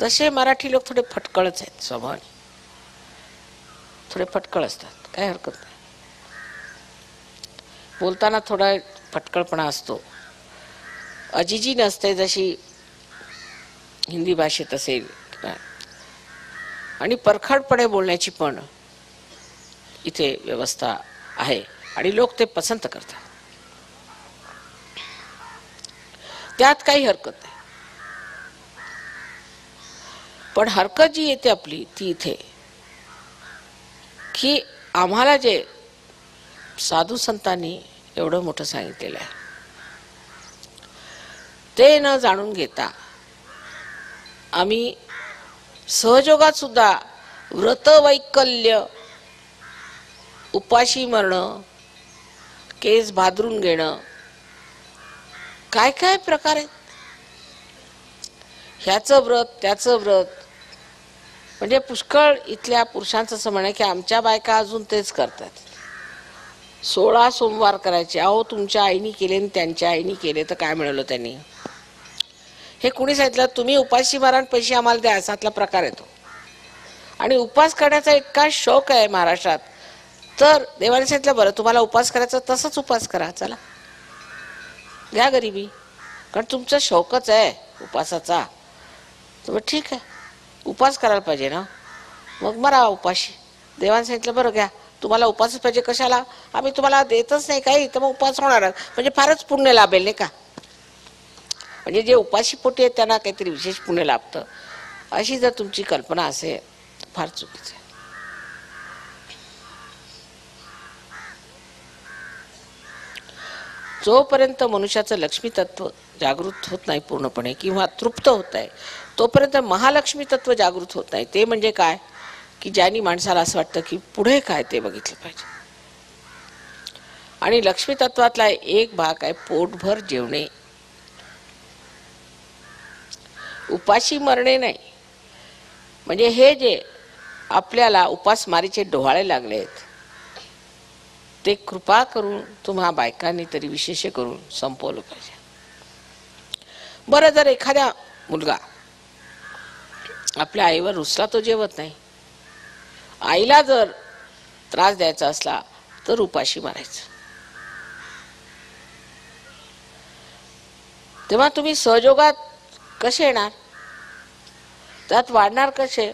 तसे मराठी लोक थोडे फटकळच आहेत स्वभावाने, थोडे फटकळ असतात, काही हरकत नाही. बोलताना थोडा फटकळपणा असतो, अजिजी नसते जशी हिंदी भाषेत असेल, आणि परखडपणे बोलण्याची पण इथे व्यवस्था आहे आणि लोक ते पसंत करतात, त्यात काही हरकत नाही. पण हरकत जी येते आपली ती इथे की आम्हाला जे साधू संतांनी एवढं मोठं सांगितलेलं आहे ते न जाणून घेता आम्ही सहयोगात सुद्धा व्रतवैकल्य, उपाशी मरणं, केस भादरून घेणं, काय काय प्रकार आहेत. ह्याचं व्रत त्याचं व्रत, म्हणजे पुष्कळ इथल्या पुरुषांचं असं म्हणे की आमच्या बायका अजून तेच करतात, 16 सोमवार करायचे. अहो तुमच्या आईनी केले आणि त्यांच्या आईनी केले तर काय मिळालं त्यांनी? हे कुणी सांगितलं? तुम्ही उपाशी मारा आणि पैसे आम्हाला द्या, असातला प्रकार येतो. आणि उपास करण्याचा इतका शौक आहे महाराष्ट्रात, तर देवाने सांगितलं बरं तुम्हाला उपास करायचा तसंच उपास करा, चला घ्या गरिबी, कारण तुमचा शौकच आहे उपासाचा. तर ठीक आहे, उपास करायला पाहिजे ना, मग मरा उपाशी. देवाने सांगितलं बरं घ्या, तुम्हाला उपासच पाहिजे, कशाला? आम्ही तुम्हाला देतच नाही काही, तर मग उपास होणार, म्हणजे फारच पुण्य लाभेल नाही का? म्हणजे जे उपाशी पोटी आहेत त्यांना काहीतरी विशेष पुण्य लाभतं, अशी जर तुमची कल्पना असेल फार चुकीचं आहे. जोपर्यंत मनुष्याचं लक्ष्मी तत्व जागृत होत नाही पूर्णपणे किंवा तृप्त होत आहे, तोपर्यंत महालक्ष्मी तत्व जागृत होत नाही. ते म्हणजे काय की ज्यांनी माणसाला असं वाटतं की पुढे काय ते बघितलं पाहिजे. आणि लक्ष्मी तत्वातला एक भाग आहे पोटभर जेवणे, उपाशी मरणे नाही. म्हणजे हे जे आपल्याला उपासमारीचे डोहाळे लागलेत ते कृपा करून तुम्हा बायकांनी तरी विशेष करून संपवलं पाहिजे. बरं, जर एखाद्या मुलगा आपल्या आईवर रुसला, तो जेवत नाही, आईला जर त्रास द्यायचा असला तर उपाशी मारायचं. तेव्हा तुम्ही सहयोगात कसे येणार, त्यात वाढणार कसे?